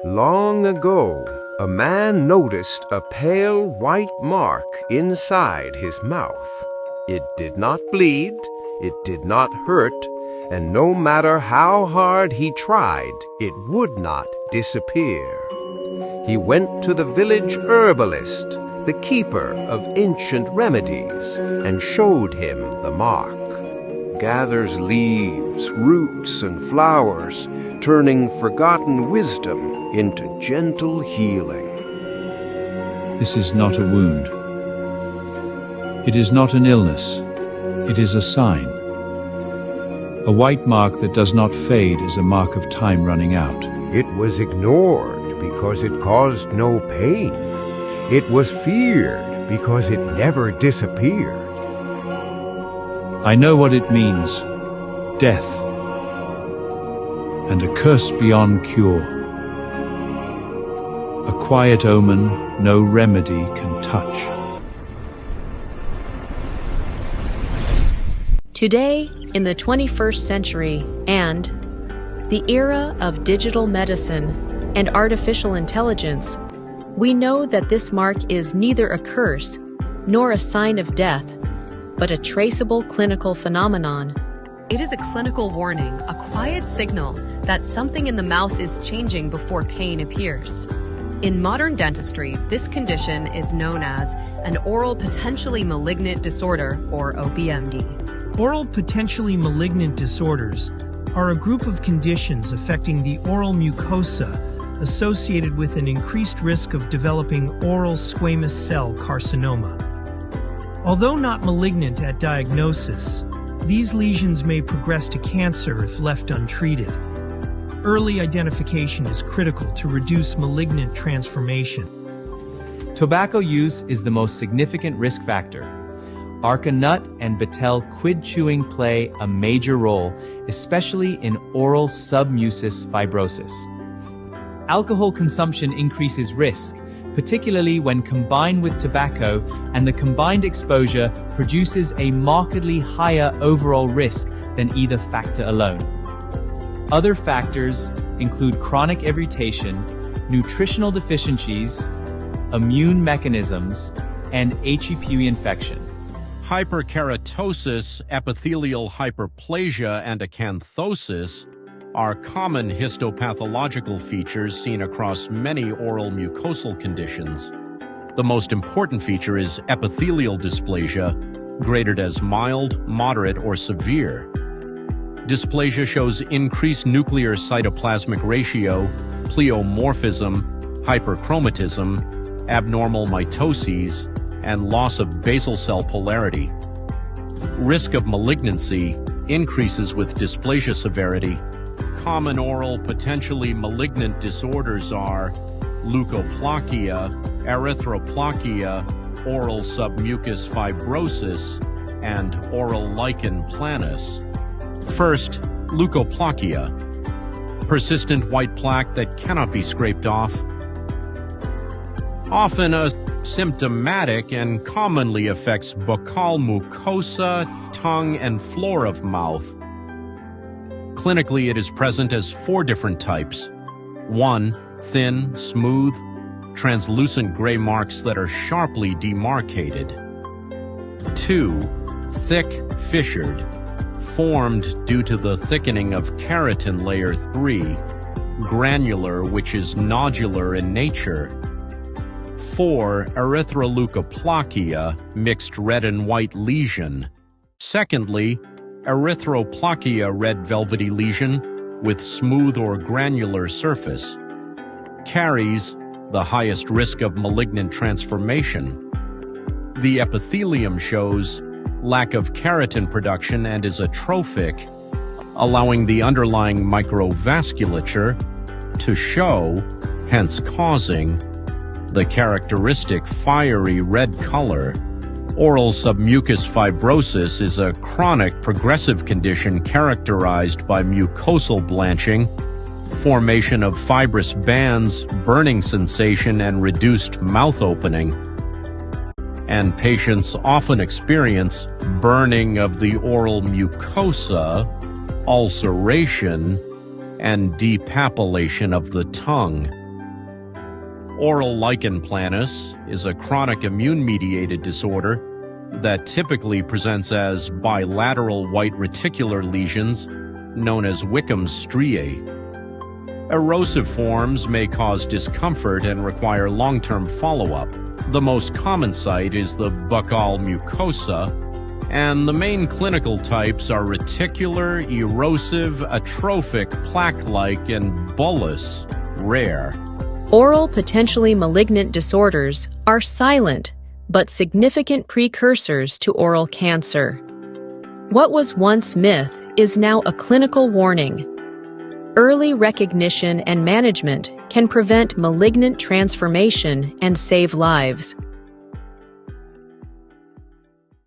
Long ago, a man noticed a pale white mark inside his mouth. It did not bleed, it did not hurt, and no matter how hard he tried, it would not disappear. He went to the village herbalist, the keeper of ancient remedies, and showed him the mark. Gathers leaves, roots, and flowers, turning forgotten wisdom into gentle healing. This is not a wound. It is not an illness. It is a sign. A white mark that does not fade is a mark of time running out. It was ignored because it caused no pain. It was feared because it never disappeared. I know what it means. Death. And a curse beyond cure. A quiet omen no remedy can touch. Today, in the 21st century and the era of digital medicine and artificial intelligence, we know that this mark is neither a curse nor a sign of death, but a traceable clinical phenomenon. It is a clinical warning, a quiet signal that something in the mouth is changing before pain appears. In modern dentistry, this condition is known as an oral potentially malignant disorder, or OPMD. Oral potentially malignant disorders are a group of conditions affecting the oral mucosa associated with an increased risk of developing oral squamous cell carcinoma. Although not malignant at diagnosis, these lesions may progress to cancer if left untreated. Early identification is critical to reduce malignant transformation. Tobacco use is the most significant risk factor. Areca nut and betel quid chewing play a major role, especially in oral submucous fibrosis. Alcohol consumption increases risk, particularly when combined with tobacco, and the combined exposure produces a markedly higher overall risk than either factor alone. Other factors include chronic irritation, nutritional deficiencies, immune mechanisms, and HEPA infection. Hyperkeratosis, epithelial hyperplasia, and acanthosis are common histopathological features seen across many oral mucosal conditions. The most important feature is epithelial dysplasia, graded as mild, moderate, or severe. Dysplasia shows increased nuclear cytoplasmic ratio, pleomorphism, hyperchromatism, abnormal mitoses, and loss of basal cell polarity. Risk of malignancy increases with dysplasia severity. Common oral potentially malignant disorders are leukoplakia, erythroplakia, oral submucous fibrosis, and oral lichen planus. First, leukoplakia, persistent white plaque that cannot be scraped off. Often asymptomatic and commonly affects buccal mucosa, tongue, and floor of mouth. Clinically, it is present as 4 different types. 1. Thin, smooth, translucent gray marks that are sharply demarcated. 2. Thick, fissured, formed due to the thickening of keratin layer 3, granular, which is nodular in nature. 4. Erythroleukoplakia, mixed red and white lesion. Secondly, erythroplakia, red velvety lesion with smooth or granular surface. Carries the highest risk of malignant transformation. The epithelium shows lack of keratin production and is atrophic, allowing the underlying microvasculature to show, hence causing the characteristic fiery red color. Oral submucous fibrosis is a chronic progressive condition characterized by mucosal blanching, formation of fibrous bands, burning sensation, and reduced mouth opening. And patients often experience burning of the oral mucosa, ulceration, and depapillation of the tongue. Oral lichen planus is a chronic immune-mediated disorder that typically presents as bilateral white reticular lesions known as Wickham's striae. Erosive forms may cause discomfort and require long-term follow-up. The most common site is the buccal mucosa, and the main clinical types are reticular, erosive, atrophic, plaque-like, and bullous, rare. Oral potentially malignant disorders are silent but significant precursors to oral cancer. What was once myth is now a clinical warning. Early recognition and management can prevent malignant transformation and save lives.